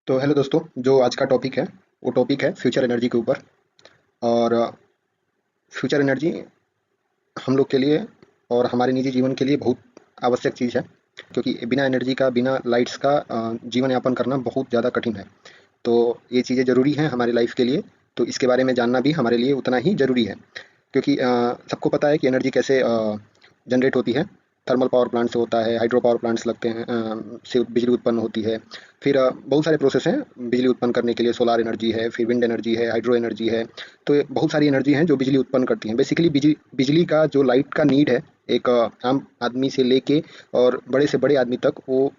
तो हेलो दोस्तों, जो आज का टॉपिक है वो टॉपिक है फ्यूचर एनर्जी के ऊपर। और फ्यूचर एनर्जी हम लोग के लिए और हमारे निजी जीवन के लिए बहुत आवश्यक चीज़ है, क्योंकि बिना एनर्जी का, बिना लाइट्स का जीवन यापन करना बहुत ज़्यादा कठिन है। तो ये चीज़ें ज़रूरी हैं हमारे लाइफ के लिए, तो इसके बारे में जानना भी हमारे लिए उतना ही ज़रूरी है, क्योंकि सबको पता है कि एनर्जी कैसे जनरेट होती है। थर्मल पावर प्लांट से होता है, हाइड्रो पावर प्लांट्स लगते हैं, से बिजली उत्पन्न होती है। फिर बहुत सारे प्रोसेस हैं बिजली उत्पन्न करने के लिए। सोलार एनर्जी है, फिर विंड एनर्जी है, हाइड्रो एनर्जी है। तो ये बहुत सारी एनर्जी हैं जो बिजली उत्पन्न करती हैं। बेसिकली बिजली बिजली का जो लाइट का नीड है, एक आम आदमी से लेके और बड़े से बड़े आदमी तक, वो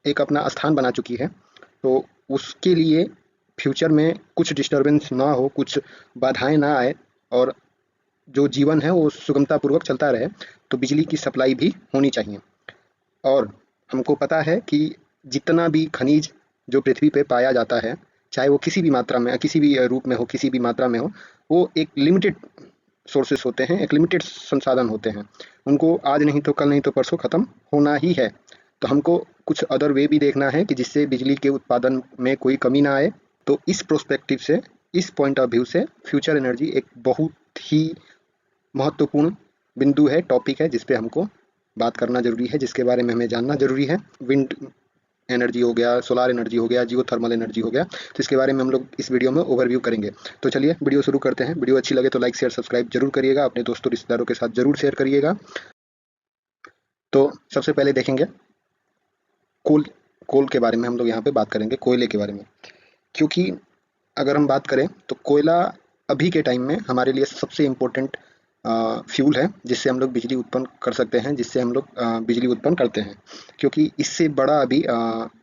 एक अपना स्थान बना चुकी है। तो उसके लिए फ्यूचर में कुछ डिस्टर्बेंस ना हो, कुछ बाधाएं ना आए, और जो जीवन है वो सुगमतापूर्वक चलता रहे, तो बिजली की सप्लाई भी होनी चाहिए। और हमको पता है कि जितना भी खनिज जो पृथ्वी पे पाया जाता है, चाहे वो किसी भी मात्रा में, किसी भी रूप में हो, किसी भी मात्रा में हो, वो एक लिमिटेड सोर्सेस होते हैं, एक लिमिटेड संसाधन होते हैं। उनको आज नहीं तो कल, नहीं तो परसों ख़त्म होना ही है। तो हमको कुछ अदर वे भी देखना है कि जिससे बिजली के उत्पादन में कोई कमी ना आए। तो इस प्रोस्पेक्टिव से, इस पॉइंट ऑफ व्यू से फ्यूचर एनर्जी एक बहुत ही महत्वपूर्ण बिंदु है, टॉपिक है, जिस पे हमको बात करना ज़रूरी है, जिसके बारे में हमें जानना ज़रूरी है। विंड एनर्जी हो गया, सोलार एनर्जी हो गया, जियो थर्मल एनर्जी हो गया, तो इसके बारे में हम लोग इस वीडियो में ओवरव्यू करेंगे। तो चलिए वीडियो शुरू करते हैं। वीडियो अच्छी लगे तो लाइक शेयर सब्सक्राइब जरूर करिएगा, अपने दोस्तों रिश्तेदारों के साथ जरूर शेयर करिएगा। तो सबसे पहले देखेंगे कोल। कोल के बारे में हम लोग यहाँ पे बात करेंगे, कोयले के बारे में। क्योंकि अगर हम बात करें तो कोयला अभी के टाइम में हमारे लिए सबसे इम्पोर्टेंट फ्यूल है, जिससे हम लोग बिजली उत्पन्न कर सकते हैं, जिससे हम लोग बिजली उत्पन्न करते हैं। क्योंकि इससे बड़ा अभी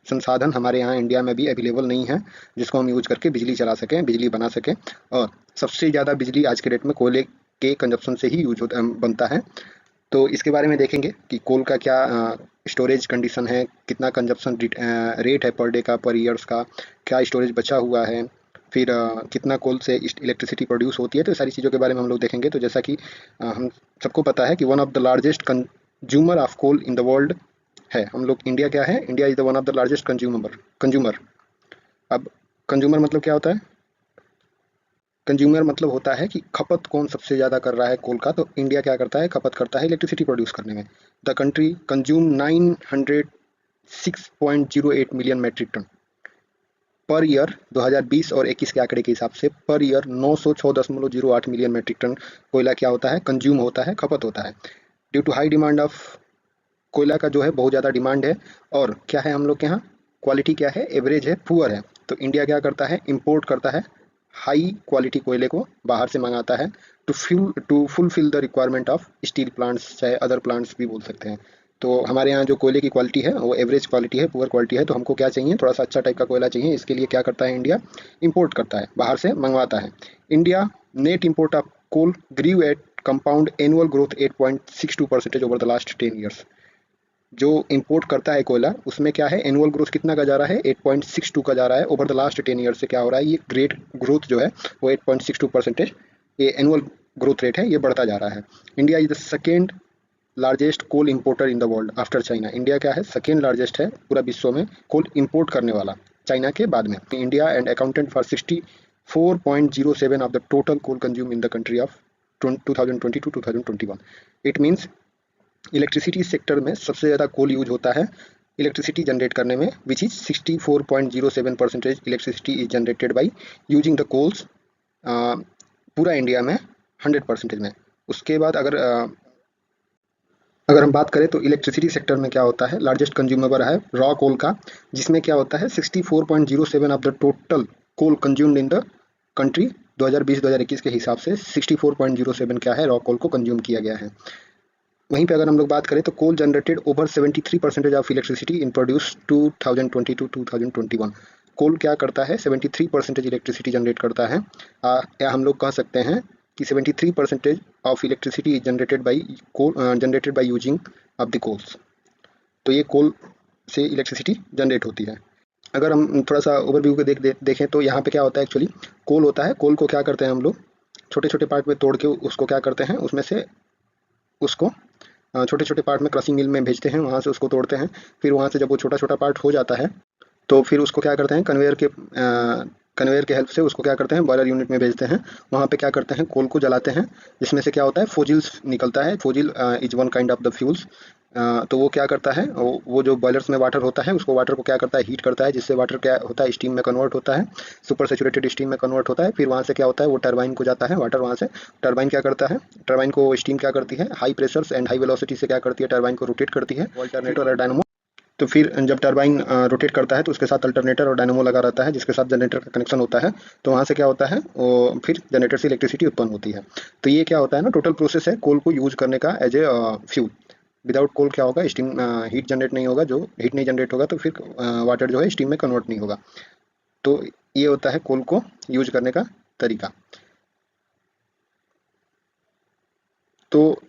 संसाधन हमारे यहाँ इंडिया में भी अवेलेबल नहीं है, जिसको हम यूज करके बिजली चला सकें, बिजली बना सकें। और सबसे ज़्यादा बिजली आज के डेट में कोयले के कंजप्शन से ही बनता है। तो इसके बारे में देखेंगे कि कोल का क्या स्टोरेज कंडीशन है, कितना कंजप्शन रेट है पर डे का, पर ईयर्स का, क्या स्टोरेज बचा हुआ है, फिर कितना कोल से इलेक्ट्रिसिटी प्रोड्यूस होती है। तो सारी चीज़ों के बारे में हम लोग देखेंगे। तो जैसा कि हम सबको पता है कि one of the largest consumer of coal in the world है हम लोग। इंडिया क्या है? India is the one of the largest consumer. अब कंज्यूमर मतलब क्या होता है? कंज्यूमर मतलब होता है कि खपत कौन सबसे ज़्यादा कर रहा है कोल का। तो इंडिया क्या करता है? खपत करता है इलेक्ट्रिसिटी प्रोड्यूस करने में। The country consume 906.08 million metric ton per year. 2020 और 21 के आंकड़े के हिसाब से per year 906.08 million metric ton कोयला क्या होता है? कंज्यूम होता है, खपत होता है। Due to high demand of कोयला का जो है बहुत ज़्यादा डिमांड है। और क्या है हम लोग के यहाँ? क्वालिटी क्या है? एवरेज है, पुअर है। तो इंडिया क्या करता है? इम्पोर्ट करता है हाई क्वालिटी कोयले को, बाहर से मंगाता है, to fulfil the requirement of steel plants, चाहे अदर प्लांट्स भी बोल सकते हैं। तो हमारे यहाँ जो कोयले की क्वालिटी है वो एवरेज क्वालिटी है, पुअर क्वालिटी है। तो हमको क्या चाहिए? थोड़ा सा अच्छा टाइप का कोयला चाहिए। इसके लिए क्या करता है इंडिया? इम्पोर्ट करता है, बाहर से मंगवाता है। India net import of coal grew at compound annual growth 8.62% over the last 10 years. जो इंपोर्ट करता है कोयला, उसमें क्या है? एनुअल ग्रोथ कितना का जा रहा है? 8.62 का जा रहा है। ओवर द लास्ट 10 ईयर से क्या हो रहा है? ये ग्रेट ग्रोथ जो है वो 8.62%, ये एनुअल ग्रोथ रेट है, ये बढ़ता जा रहा है। India is the second largest coal importer in the world after China. India क्या है? सेकेंड लार्जेस्ट है पूरा विश्व में कोल इंपोर्ट करने वाला, चाइना के बाद में। India and accounted for 64.07 of the total coal consume in the country of 2020 to 2021। It means electricity sector में सबसे ज़्यादा कोल यूज होता है इलेक्ट्रिसिटी जनरेट करने में, which is 64.07% electricity is generated by using the coals पूरा इंडिया में 100% में। उसके बाद अगर हम बात करें तो इलेक्ट्रिसिटी सेक्टर में क्या होता है? लार्जेस्ट कंज्यूमर है रॉ कोल का, जिसमें क्या होता है? 64.07 of the total coal consumed in the country 2020-2021 के हिसाब से 64.07 क्या है? रॉ कोल को कंज्यूम किया गया है। वहीं पे अगर हम लोग बात करें तो coal generated over 73% of electricity in produce 2020 to 2021। Coal क्या करता है? 73% इलेक्ट्रिसिटी जनरेट करता है। या हम लोग कह सकते हैं कि 73% of electricity is generated by using of the coals. तो ये कोल से इलेक्ट्रिसिटी जनरेट होती है। अगर हम थोड़ा सा ओवरव्यू को देखें तो यहाँ पे क्या होता है? एक्चुअली कोल होता है, कोल को क्या करते हैं हम लोग? छोटे छोटे पार्ट में तोड़ के उसको क्या करते हैं? उसमें से उसको छोटे छोटे पार्ट में क्रशिंग मिल में भेजते हैं, वहाँ से उसको तोड़ते हैं। फिर वहाँ से जब वो छोटा छोटा पार्ट हो जाता है तो फिर उसको क्या करते हैं, कन्वेयर के हेल्प से उसको क्या करते हैं, बॉयलर यूनिट में भेजते हैं। वहाँ पे क्या करते हैं, कोल को जलाते हैं, जिसमें से क्या होता है, फोजिल्स निकलता है। Fossil is one kind of the fuels. तो वो क्या करता है, वो जो बॉयलर्स में वाटर होता है, उसको वाटर को क्या करता है, हीट करता है, जिससे वाटर क्या होता है, स्टीम में कन्वर्ट होता है, सुपर सेचुरेटेड स्टीम में कन्वर्ट होता है। फिर वहाँ से क्या होता है, वो टरबाइन को जाता है वाटर, वहाँ से टरबाइन क्या करता है, टरबाइन को स्टीम क्या करती है, high pressures and high velocity से क्या करती है, टरबाइन को रोटेट करती है, अल्टरनेटर और डायनामो। तो फिर जब टरबाइन रोटेट करता है तो उसके साथ अल्टरनेटर और डायनामो लगा रहता है, जिसके साथ जनरेटर का कनेक्शन होता है। तो वहाँ से क्या होता है, वो फिर जनरेटर से इलेक्ट्रिसिटी उत्पन्न होती है। तो ये क्या होता है ना, टोटल प्रोसेस है कोल को यूज करने का एज ए फ्यूल। विदाउट कोल क्या होगा, स्टीम हीट जनरेट नहीं होगा, जो हीट नहीं जनरेट होगा तो फिर वाटर जो है स्टीम में कन्वर्ट नहीं होगा। तो ये होता है कोल को यूज करने का तरीका। तो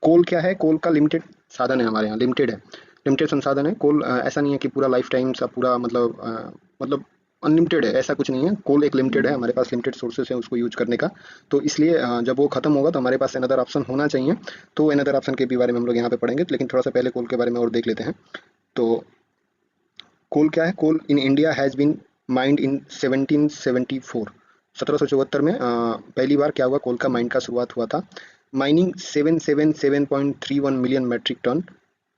कोल क्या है, कोल का लिमिटेड साधन है, हमारे यहाँ लिमिटेड है, लिमिटेड संसाधन है कोल। ऐसा नहीं है कि पूरा लाइफ टाइम सा पूरा मतलब अनलिमिटेड है, ऐसा कुछ नहीं है। कोल एक लिमिटेड है, हमारे पास लिमिटेड सोर्सेस है उसको यूज करने का। तो इसलिए जब वो खत्म होगा तो हमारे पास अनदर ऑप्शन होना चाहिए। तो अनदर ऑप्शन के भी बारे में हम लोग यहाँ पे पढ़ेंगे, लेकिन थोड़ा सा पहले कोल के बारे में और देख लेते हैं। तो कोल क्या है, coal in India has been mined in 1774। 1774 में पहली बार क्या हुआ, कोल का माइंड का शुरुआत हुआ था। Mining 777.31 million metric ton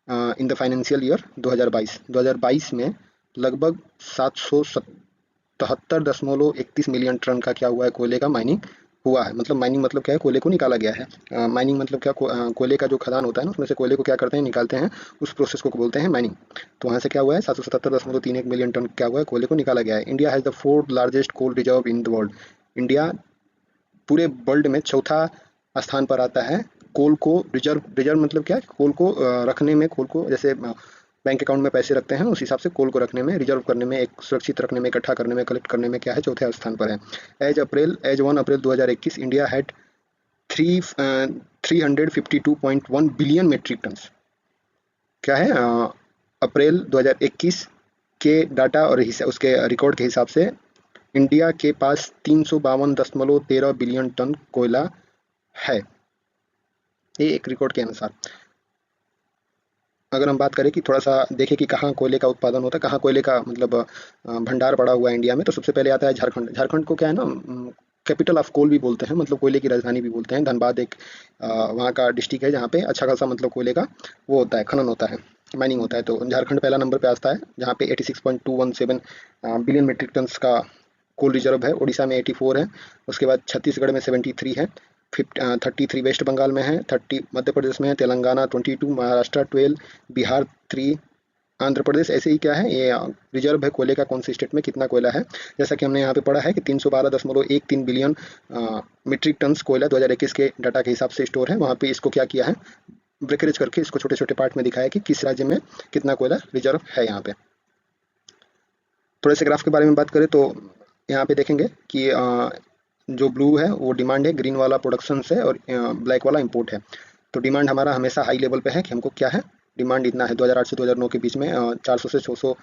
in the financial year 2022 में लगभग 777.31 मिलियन टन का क्या हुआ है, कोयले का माइनिंग हुआ है। मतलब माइनिंग मतलब क्या है, कोयले को निकाला गया है। माइनिंग मतलब क्या, कोयले का जो खदान होता है ना, उसमें से कोयले को क्या करते हैं, निकालते हैं, उस प्रोसेस को बोलते हैं माइनिंग। तो वहाँ से क्या हुआ है, 777.31 मिलियन टन क्या हुआ है, कोयले को निकाला गया है। India has the fourth largest coal reserve in the world. India पूरे वर्ल्ड में चौथा स्थान पर आता है कोल को रिजर्व। रिजर्व मतलब क्या है, कोल को रखने में, कोल को जैसे बैंक अकाउंट में पैसे रखते हैं, उस हिसाब से कोल को रखने में, रिजर्व करने में, एक सुरक्षित रखने में, इकट्ठा करने में, कलेक्ट करने में क्या है, चौथे स्थान पर है। As 1 April 2021 India had three 352.1 billion metric ton. क्या है, अप्रैल 2021 के डाटा और उसके रिकॉर्ड के हिसाब से इंडिया के पास 352.13 बिलियन टन कोयला है, ये एक रिकॉर्ड के अनुसार। अगर हम बात करें कि थोड़ा सा देखें कि कहाँ कोयले का उत्पादन होता है, कहाँ कोयले का मतलब भंडार पड़ा हुआ है इंडिया में, तो सबसे पहले आता है झारखंड। झारखंड को क्या है ना, कैपिटल ऑफ कोल भी बोलते हैं, मतलब कोयले की राजधानी भी बोलते हैं। धनबाद एक वहाँ का डिस्ट्रिक्ट है जहाँ पे अच्छा खासा मतलब कोयले का वो होता है, खनन होता है, माइनिंग होता है। तो झारखंड पहला नंबर पे आता है, जहाँ पे 86.217 बिलियन मेट्रिक टन्स का कोल रिजर्व है। उड़ीसा में 84 है, उसके बाद छत्तीसगढ़ में 73 है, 33 वेस्ट बंगाल में है, 30 मध्य प्रदेश में है, तेलंगाना 22, महाराष्ट्र 12, बिहार 3, आंध्र प्रदेश। ऐसे ही क्या है, ये रिजर्व है कोयले का, कौन से स्टेट में कितना कोयला है। जैसा कि हमने यहाँ पे पढ़ा है कि 312.13 बिलियन मीट्रिक टन कोयला 2021 के डाटा के हिसाब से स्टोर है। वहाँ पे इसको क्या किया है, ब्रेकरेज करके इसको छोटे छोटे पार्ट में दिखाया कि किस राज्य में कितना कोयला रिजर्व है। यहाँ पे थोड़े से ग्राफ के बारे में बात करें तो यहाँ पे देखेंगे कि जो ब्लू है वो डिमांड है, ग्रीन वाला प्रोडक्शन है, और ब्लैक वाला इंपोर्ट है। तो डिमांड हमारा हमेशा हाई लेवल पे है कि हमको क्या है, डिमांड इतना है। 2008 से 2009 के बीच में 400 से 600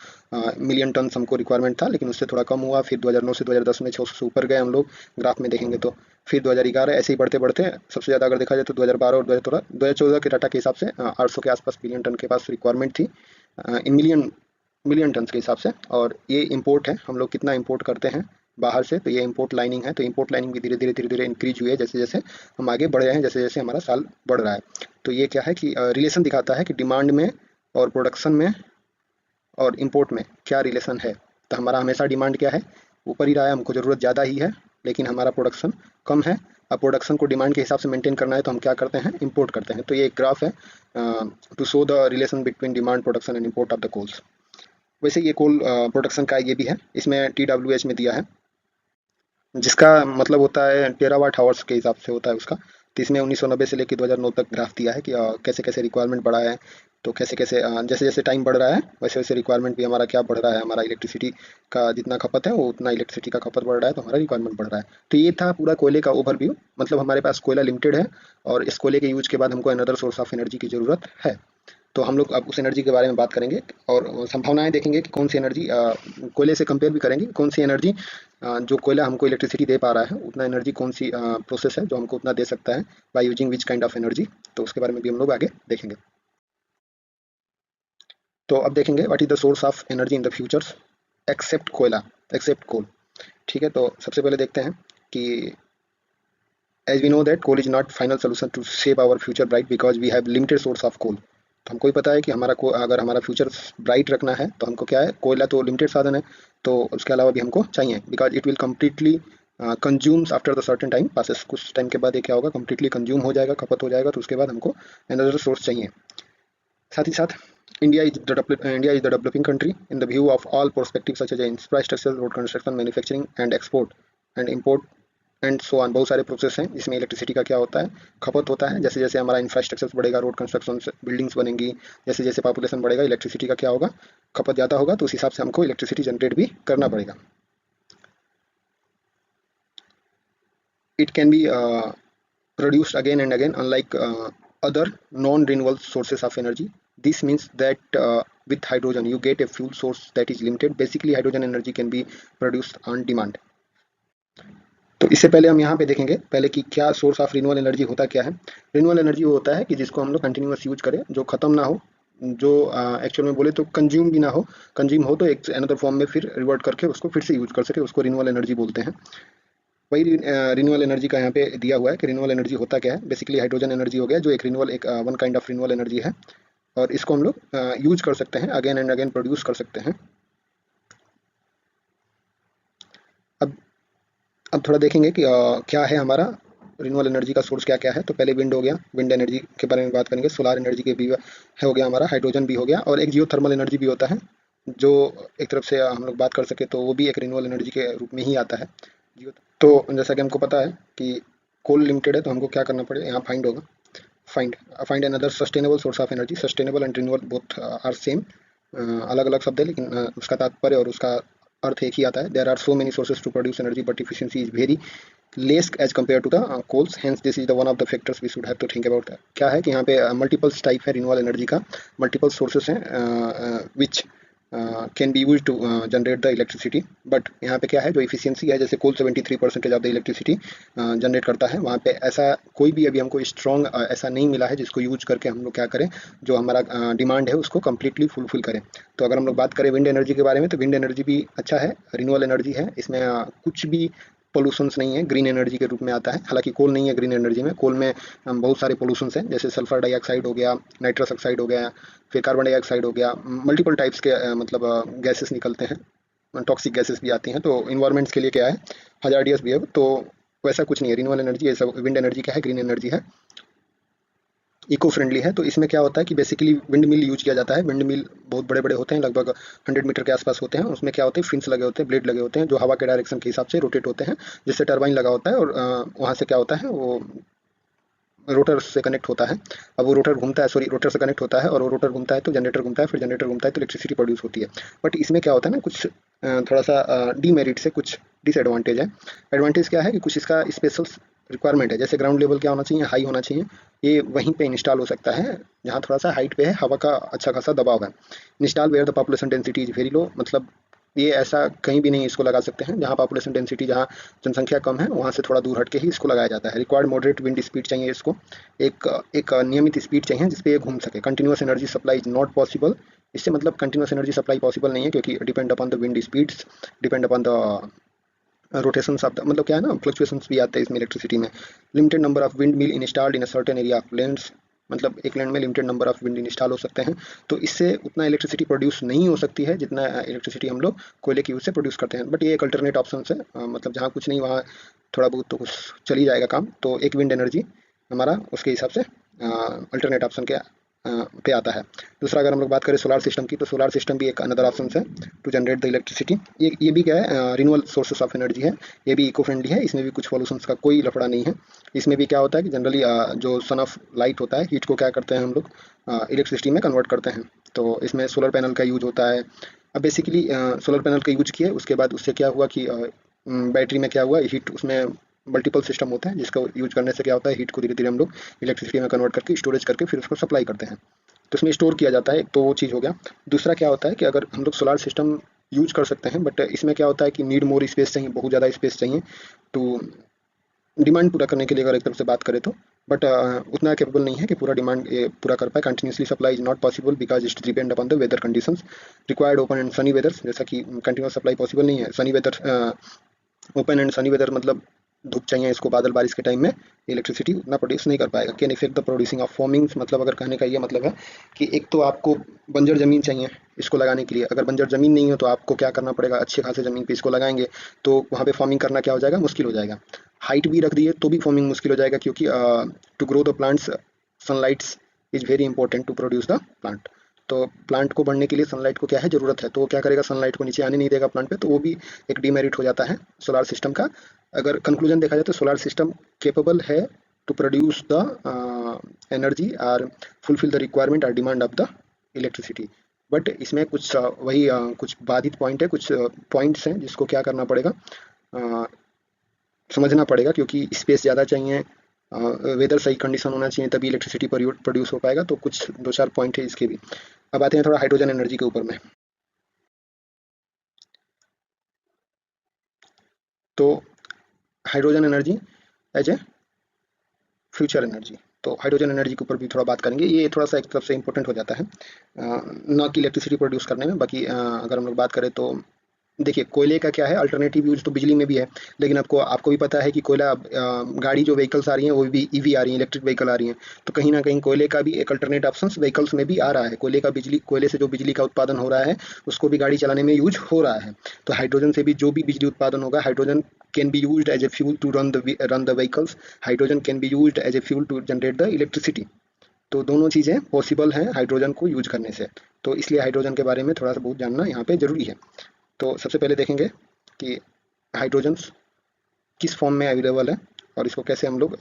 मिलियन टन हमको रिक्वायरमेंट था, लेकिन उससे थोड़ा कम हुआ। फिर 2009 से 2010 में 600 से ऊपर गए हम लोग, ग्राफ में देखेंगे तो। फिर 2011 ऐसे ही बढ़ते बढ़ते सबसे ज़्यादा अगर देखा जाए तो 2012 और 2014 के डाटा के हिसाब से 800 के आसपास मिलियन टन के पास रिक्वायरमेंट थी, इन मिलियन मिलियन टन के हिसाब से। और ये इंपोर्ट है, हम लोग कितना इंपोर्ट करते हैं बाहर से, तो ये इंपोर्ट लाइनिंग है। तो इंपोर्ट लाइनिंग भी धीरे धीरे धीरे धीरे इंक्रीज हुई है, जैसे जैसे हम आगे बढ़ रहे हैं, जैसे जैसे हमारा साल बढ़ रहा है। तो ये क्या है कि रिलेशन दिखाता है कि डिमांड में और प्रोडक्शन में और इंपोर्ट में क्या रिलेशन है। तो हमारा हमेशा डिमांड क्या है, ऊपर ही रहा है, हमको ज़रूरत ज़्यादा ही है, लेकिन हमारा प्रोडक्शन कम है। अब प्रोडक्शन को डिमांड के हिसाब से मेंटेन करना है तो हम क्या करते हैं, इंपोर्ट करते हैं। तो ये एक ग्राफ है to show the relation between demand, production and import of the coals. वैसे ये कोल प्रोडक्शन का ये भी है, इसमें TWH में दिया है, जिसका मतलब होता है टेरावाट हावर्स के हिसाब से होता है उसका। तो इसमें 1990 से लेकर 2009 तक ग्राफ दिया है कि कैसे कैसे रिक्वायरमेंट बढ़ा है। तो कैसे कैसे जैसे जैसे टाइम बढ़ रहा है वैसे वैसे रिक्वायरमेंट भी हमारा क्या बढ़ रहा है, हमारा इलेक्ट्रिसिटी का जितना खपत है वो उतना इलेक्ट्रिसिटी का खपत बढ़ रहा है, तो हमारा रिक्वायरमेंट बढ़ रहा है। तो ये था पूरा कोयले का ओवरव्यू। मतलब हमारे पास कोयला लिमिटेड है, और इस कोयले के यूज के बाद हमको अनदर सोर्स ऑफ एनर्जी की ज़रूरत है। तो हम लोग अब उस एनर्जी के बारे में बात करेंगे, और संभावनाएं देखेंगे कि कौन सी एनर्जी कोयले से कंपेयर भी करेंगे, कौन सी एनर्जी जो कोयला हमको इलेक्ट्रिसिटी दे पा रहा है, उतना एनर्जी कौन सी प्रोसेस है जो हमको उतना दे सकता है, by using which kind of energy. तो उसके बारे में भी हम लोग आगे देखेंगे। तो अब देखेंगे what is the source of energy in the futures. Except कोयला, एक्सेप्ट कोल। ठीक है, तो सबसे पहले देखते हैं कि as we know that coal is not final solution to shape our future bright because we have limited source of coal. तो हमको ही पता है कि हमारा अगर हमारा फ्यूचर ब्राइट रखना है तो हमको क्या है, कोयला तो लिमिटेड साधन है, तो उसके अलावा भी हमको चाहिए because it will completely consumes after the certain time passes. कुछ टाइम के बाद ये क्या होगा, कम्प्लीटली कंज्यूम हो जाएगा, खपत हो जाएगा, तो उसके बाद हमको अनदर सोर्स चाहिए। साथ ही साथ India is the developing country in the view of all perspectives such as infrastructure, road construction, manufacturing and export and import and so on. बहुत सारे प्रोसेस हैं जिसमें इलेक्ट्रिसिटी का क्या होता है, खपत होता है। जैसे जैसे हमारा इंफ्रास्ट्रक्चर बढ़ेगा, रोड कंस्ट्रक्शन, बिल्डिंग्स बनेंगी, जैसे जैसे पॉपुलेशन बढ़ेगा, इलेक्ट्रिसिटी का क्या होगा, खपत ज़्यादा होगा, तो उस हिसाब से हमको इलेक्ट्रिसिटी जनरेट भी करना पड़ेगा। It can B produced again and again unlike other non-renewable sources of energy. This means that with hydrogen you get a fuel source that is limited. Basically hydrogen energy can be produced on demand. तो इससे पहले हम यहाँ पे देखेंगे पहले कि क्या सोर्स ऑफ रिन्यूएबल एनर्जी होता क्या है। रिन्यूएबल एनर्जी वो होता है कि जिसको हम लोग कंटिन्यूअस यूज करें, जो खत्म ना हो, जो एक्चुअल में बोले तो कंज्यूम भी ना हो, कंज्यूम हो तो एक अनदर फॉर्म में फिर रिवर्ट करके उसको फिर से यूज कर सके, उसको रिन्यूएबल एनर्जी बोलते हैं। वही रिन्यूएबल एनर्जी का यहाँ पे दिया हुआ है कि रिन्यूएबल एनर्जी होता क्या है। बेसिकली हाइड्रोजन एनर्जी हो गया जो एक रिन्यूएबल, एक one kind of renewable energy है, और इसको हम लोग यूज कर सकते हैं, अगेन एंड अगेन प्रोड्यूस कर सकते हैं। अब अब थोड़ा देखेंगे कि क्या है हमारा रिन्यूएबल एनर्जी का सोर्स क्या क्या है। तो पहले विंड हो गया, विंड एनर्जी के बारे में बात करेंगे। सोलार एनर्जी के भी हो गया हमारा, हाइड्रोजन भी हो गया, और एक जियो थर्मल एनर्जी भी होता है जो एक तरफ से हम लोग बात कर सके तो वो भी एक रिन्यूएबल एनर्जी के रूप में ही आता है। तो जैसा कि हमको पता है कि कोल लिमिटेड है, तो हमको क्या करना पड़ेगा, यहाँ फाइंड होगा, find another sustainable source of energy. Sustainable and renewable both are same, अलग अलग शब्द है लेकिन उसका तात्पर्य और उसका अर्थ एक ही आता है। There are so many sources to produce energy but efficiency is very less as compare to the coals, hence this is the one of the factors we should have to think about. क्या है कि यहाँ पे multiples type है renewable energy का, multiple sources हैं which can be use to generate the electricity. But यहाँ पे क्या है, जो इफिशियंसी है, जैसे coal 73% of the electricity generate करता है, वहाँ पे ऐसा कोई भी अभी हमको स्ट्रॉन्ग ऐसा नहीं मिला है जिसको यूज करके हम लोग क्या करें, जो हमारा डिमांड है उसको कम्प्लीटली फुलफिल करें। तो अगर हम लोग बात करें विंड एनर्जी के बारे में, तो विंड एनर्जी भी अच्छा है, रिन्यूएबल एनर्जी है, इसमें कुछ भी पोल्यूशंस नहीं है, ग्रीन एनर्जी के रूप में आता है। हालांकि कोल नहीं है ग्रीन एनर्जी में, कोल में बहुत सारे पोल्यूशंस हैं, जैसे सल्फर डाइऑक्साइड हो गया, नाइट्रस ऑक्साइड हो गया, फिर कार्बन डाइऑक्साइड हो गया, मल्टीपल टाइप्स के मतलब गैसेस निकलते हैं, टॉक्सिक गैसेस भी आती हैं, तो इन्वायरमेंट्स के लिए क्या है, हजार्डियस भी है। तो वैसा कुछ नहीं है रिन्यूएबल एनर्जी, ऐसा विंड एनर्जी क्या है, ग्रीन एनर्जी है, इको फ्रेंडली है। तो इसमें क्या होता है कि बेसिकली विंड मिल यूज किया जाता है। विंड मिल बहुत बड़े बड़े होते हैं, लगभग 100 मीटर के आसपास होते हैं। उसमें क्या होते हैं, फिन्स लगे होते हैं, ब्लेड लगे होते हैं, जो हवा के डायरेक्शन के हिसाब से रोटेट होते हैं, जिससे टरबाइन लगा होता है, और वहाँ से क्या होता है, वो रोटर से कनेक्ट होता है। अब वो रोटर घूमता है, सॉरी रोटर से कनेक्ट होता है, और वो रोटर घूमता है तो जनरेटर घूमता है, फिर जनरेटर घूमता है तो इलेक्ट्रिसिटी प्रोड्यूस होती है। बट इसमें क्या होता है ना, कुछ थोड़ा सा डीमेरिट से कुछ डिसएडवांटेज है। एडवांटेज क्या है कि कुछ इसका स्पेशल रिक्वायरमेंट है, जैसे ग्राउंड लेवल क्या होना चाहिए, हाई होना चाहिए, ये वहीं पे इंस्टॉल हो सकता है जहाँ थोड़ा सा हाइट पे है, हवा का अच्छा खासा दबाव है। Install where the population density is very low, मतलब ये ऐसा कहीं भी नहीं इसको लगा सकते हैं जहाँ पॉपुलेशन डेंसिटी, जहाँ जनसंख्या कम है, वहाँ से थोड़ा दूर हट के ही इसको लगाया जाता है। रिक्वायर्ड मॉडरेट विंड स्पीड चाहिए इसको, एक एक नियमित स्पीड चाहिए जिसपे ये घूम सके। Continuous energy supply is not possible, इससे मतलब कंटिन्यूस एनर्जी सप्लाई पॉसिबल नहीं है, क्योंकि depend upon the wind speeds, depend upon the rotation of the, मतलब क्या है ना, फ्लक्चुएशंस भी आते हैं इसमें इलेक्ट्रिसिटी में। Limited number of wind mill installed in a certain area of lands, मतलब एक लैंड में limited number of wind install हो सकते हैं, तो इससे उतना इलेक्ट्रिसिटी प्रोड्यूस नहीं हो सकती है जितना इलेक्ट्रिसिटी हम लोग कोयले की यूज से प्रोड्यूस करते हैं। बट ये एक अल्टरनेट ऑप्शन है, मतलब जहाँ कुछ नहीं वहाँ थोड़ा बहुत तो कुछ चल ही जाएगा काम। तो एक विंड एनर्जी हमारा उसके हिसाब से अल्टरनेट ऑप्शन के पे आता है। दूसरा अगर हम लोग बात करें सोलार सिस्टम की, तो सोलार सिस्टम भी एक अनदर ऑप्शन है टू जनरेट द इलेक्ट्रिसिटी। ये भी क्या है, रिन्यूएबल सोर्सेस ऑफ एनर्जी है, ये भी इको फ्रेंडली है, इसमें भी कुछ पॉल्यूशंस का कोई लफड़ा नहीं है। इसमें भी क्या होता है कि जनरली जो सन ऑफ लाइट होता है, हीट को क्या करते हैं हम लोग, इलेक्ट्रिसिटी में कन्वर्ट करते हैं, तो इसमें सोलर पैनल का यूज होता है। अब बेसिकली सोलर पैनल का यूज किया, उसके बाद उससे क्या हुआ कि बैटरी में क्या हुआ, हीट उसमें मल्टीपल सिस्टम होते हैं जिसका यूज करने से क्या होता है, हीट को धीरे धीरे हम लोग इलेक्ट्रिसिटी में कन्वर्ट करके स्टोरेज करके फिर उसको सप्लाई करते हैं, तो इसमें स्टोर किया जाता है। तो वो चीज़ हो गया। दूसरा क्या होता है कि अगर हम लोग सोलार सिस्टम यूज कर सकते हैं, बट इसमें क्या होता है कि नीड मोर स्पेस चाहिए, बहुत ज़्यादा स्पेस चाहिए। तो डिमांड पूरा करने के लिए अगर एक तरफ से बात करें तो बट उतना कैपेबल नहीं है कि पूरा डिमांड पूरा कर पाए। Continuously supply is not possible because it depend upon the weather conditions required open and sunny weather. जैसा कि कंटिन्यूस सप्लाई पॉसिबल नहीं है। Sunny weather, open and sunny weather मतलब धूप चाहिए इसको बादल बारिश के टाइम में, इलेक्ट्रिसिटी उतना प्रोड्यूस नहीं कर पाएगा। Can effect the producing of farmings, मतलब अगर कहने का ये मतलब है कि एक तो आपको बंजर ज़मीन चाहिए इसको लगाने के लिए। अगर बंजर ज़मीन नहीं है तो आपको क्या करना पड़ेगा, अच्छे खासे ज़मीन पे इसको लगाएंगे तो वहाँ पे फॉर्मिंग करना क्या हो जाएगा, मुश्किल हो जाएगा। हाइट भी रख दिए तो भी फॉर्मिंग मुश्किल हो जाएगा, क्योंकि to grow the plants sunlights is very important to produce the plant. तो प्लांट को बढ़ने के लिए सनलाइट को क्या है, ज़रूरत है। तो वो क्या करेगा, सनलाइट को नीचे आने नहीं देगा प्लांट पे, तो वो भी एक डीमेरिट हो जाता है सोलार सिस्टम का। अगर कंक्लूजन देखा जाए तो सोलार सिस्टम केपेबल है टू प्रोड्यूस द एनर्जी और फुलफिल द रिक्वायरमेंट और demand of the electricity. But इसमें कुछ वही कुछ बाधित पॉइंट है, कुछ पॉइंट्स हैं जिसको क्या करना पड़ेगा, समझना पड़ेगा, क्योंकि स्पेस ज़्यादा चाहिए, वेदर सही कंडीशन होना चाहिए तभी इलेक्ट्रिसिटी प्रोड्यूस हो पाएगा। तो कुछ दो चार पॉइंट है इसके भी। अब आते हैं थोड़ा हाइड्रोजन एनर्जी के ऊपर में। तो hydrogen energy as a future energy, तो हाइड्रोजन एनर्जी के ऊपर भी थोड़ा बात करेंगे। ये थोड़ा सा एक तरफ से इंपॉर्टेंट हो जाता है, ना कि इलेक्ट्रिसिटी प्रोड्यूस करने में। बाकी अगर हम लोग बात करें तो देखिए, कोयले का क्या है, अल्टरनेटिव यूज तो बिजली में भी है। लेकिन आपको आपको भी पता है कि कोयला गाड़ी जो व्हीकल्स आ रही हैं वो भी ईवी आ रही हैं, इलेक्ट्रिक व्हीकल आ रही हैं। तो कहीं ना कहीं कोयले का भी एक अल्टरनेट ऑप्शन व्हीकल्स में भी आ रहा है। कोयले का बिजली, कोयले से जो बिजली का उत्पादन हो रहा है उसको भी गाड़ी चलाने में यूज हो रहा है। तो हाइड्रोजन से भी जो भी बिजली उत्पादन होगा, hydrogen can be use as a fuel to run the vehicles. Hydrogen can be use as a fuel to generate the electricity. तो दोनों चीज़ें पॉसिबल हैं हाइड्रोजन को यूज करने से। तो इसलिए हाइड्रोजन के बारे में थोड़ा सा बहुत जानना यहाँ पे ज़रूरी है। तो सबसे पहले देखेंगे कि हाइड्रोजन्स किस फॉर्म में अवेलेबल है और इसको कैसे हम लोग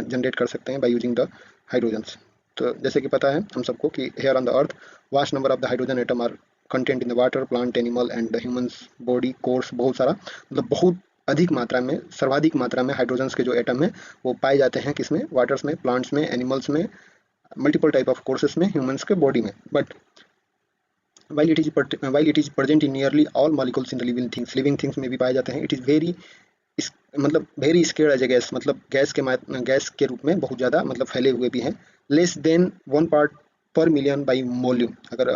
जनरेट कर सकते हैं बाय यूजिंग द हाइड्रोजन्स। तो जैसे कि पता है हम सबको कि here on the earth vast number of the hydrogen atom are content in the water, plant, animal and the humans body course. बहुत सारा, मतलब बहुत अधिक मात्रा में, सर्वाधिक मात्रा में हाइड्रोजन्स के जो एटम है वो पाए जाते हैं किसमें, वाटर्स में, प्लांट्स में, एनिमल्स में, मल्टीपल टाइप ऑफ कोर्सेस में, ह्यूमंस के बॉडी में। But while it is present in nearly all molecules in the living things में भी पाए जाते हैं। it is very इस मतलब very scared as a gas, मतलब गैस के रूप में बहुत ज़्यादा मतलब फैले हुए भी हैं। लेस देन 1 पार्ट पर मिलियन बाई वॉल्यूम। अगर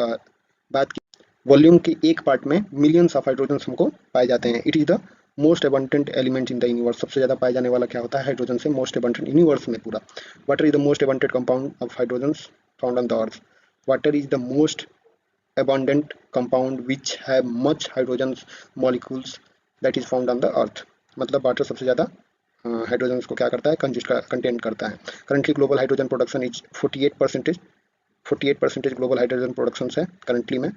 बात की वॉल्यूम की एक पार्ट में मिलियंस ऑफ हाइड्रोजन हमको पाए जाते हैं। It is the most abundant element in the universe. सबसे ज़्यादा पाए जाने वाला क्या होता है हाइड्रोजन से, मोस्ट अबंडेंट यूनिवर्स में पूरा। Water is the most abundant compound of hydrogen found on the earth. Water is the most abundant compound which have much hydrogen molecules that is found on the earth। मतलब water सबसे ज़्यादा hydrogen को क्या करता है, content करता है। Currently global hydrogen production is 48%। 48% global hydrogen production है करंटली में,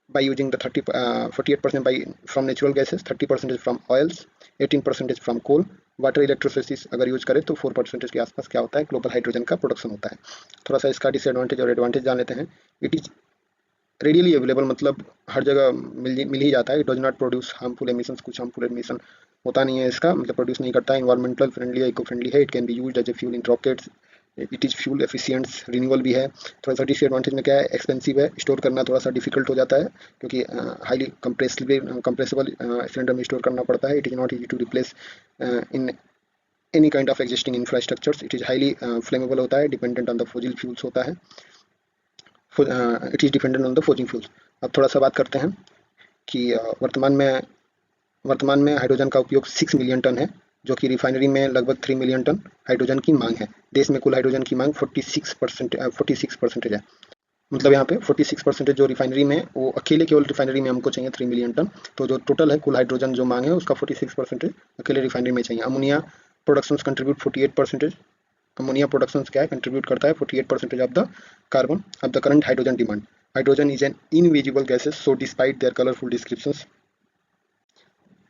by using the 48% by from natural gases, 30% from oils, 18% from coal। Water इलेक्ट्रोसिस अगर यूज करें तो 4% के आसपास क्या होता है, ग्लोबल हाइड्रोजन का प्रोडक्शन होता है। थोड़ा सा इसका डिसएडवांटेज और एडवांटेज जान लेते हैं। इट इज रेडियली अवेलेबल, मतलब हर जगह मिल ही जाता है। It does not produce harmful emission, कुछ हार्मफुल एमिशन होता नहीं है इसका, मतलब प्रोड्यूस नहीं करता है। इन्वायरमेंटल फ्रेंडली है, इको फ्रेंडली है। It can be use as a fuel in rockets. It is fuel efficient, renewable भी है। थोड़ा सा डिसएडवांटेज में क्या है, एक्सपेंसिव है, स्टोर करना थोड़ा सा डिफिकल्ट हो जाता है, क्योंकि हाईली कंप्रेसिबल सिलेंडर में स्टोर करना पड़ता है। It is not easy to replace in any kind of existing infrastructures. It is highly flammable होता है, dependent on the fossil fuels होता है। It is dependent on the fossil fuels. अब थोड़ा सा बात करते हैं कि वर्तमान में हाइड्रोजन का उपयोग 6 मिलियन टन है, जो कि रिफाइनरी में लगभग 3 मिलियन टन हाइड्रोजन की मांग है। देश में कुल हाइड्रोजन की मांग 46% है। मतलब यहाँ पे 46% जो रिफाइनरी में, वो अकेले केवल रिफाइनरी में हमको चाहिए 3 मिलियन टन। तो जो टोटल है कुल हाइड्रोजन जो मांग है उसका 46% अकेले रिफाइनरी में चाहिए। Ammonia production contribute 48%। Ammonia production क्या है, कंट्रीब्यूट करता है 48% of the carbon of the current hydrogen demand. Hydrogen is an invisible gases, so despite their colourful descriptions.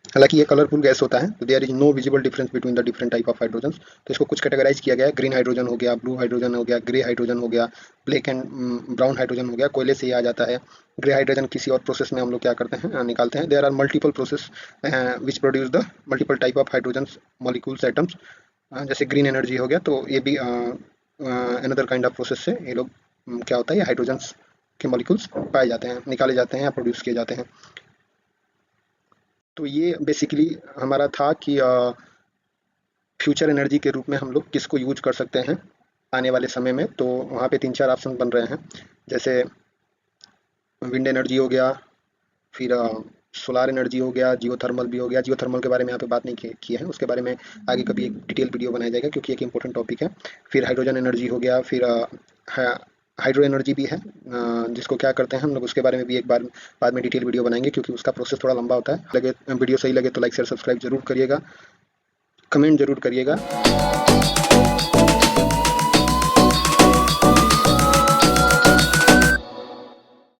हालांकि ये कलरफुल गैस होता है, तो there is no visible difference between the different type of hydrogen. तो इसको कुछ categorise किया गया है। ग्रीन हाइड्रोजन हो गया, ब्लू हाइड्रोजन हो गया, ग्रे हाइड्रोजन हो गया, ब्लैक एंड ब्राउन हाइड्रोजन हो गया। कोयले से ही आ जाता है। ग्रे हाइड्रोजन किसी और प्रोसेस में हम लोग क्या करते हैं, निकालते हैं। There are multiple process which produce the multiple type of hydrogen molecules atoms. जैसे ग्रीन एनर्जी हो गया, तो ये भी अनदर काइंड ऑफ प्रोसेस से ये लोग क्या होता है, ये हाइड्रोजन के मॉलिक्यूल्स पाए जाते हैं, निकाले जाते हैं या प्रोड्यूस किए जाते हैं। तो ये बेसिकली हमारा था कि फ्यूचर एनर्जी के रूप में हम लोग किसको यूज कर सकते हैं आने वाले समय में। तो वहाँ पे 3-4 ऑप्शन बन रहे हैं, जैसे विंड एनर्जी हो गया, फिर सोलार एनर्जी हो गया, जियोथर्मल भी हो गया। जियोथर्मल के बारे में यहाँ पे बात नहीं की है, उसके बारे में आगे कभी एक डिटेल वीडियो बनाया जाएगा, क्योंकि एक इंपॉर्टेंट टॉपिक है। फिर हाइड्रोजन एनर्जी हो गया, फिर हाइड्रो एनर्जी भी है, जिसको क्या करते हैं हम लोग, उसके बारे में भी एक बार बाद में डिटेल वीडियो बनाएंगे, क्योंकि उसका प्रोसेस थोड़ा लंबा होता है। लगे वीडियो सही लगे तो लाइक शेयर सब्सक्राइब जरूर करिएगा, कमेंट जरूर करिएगा।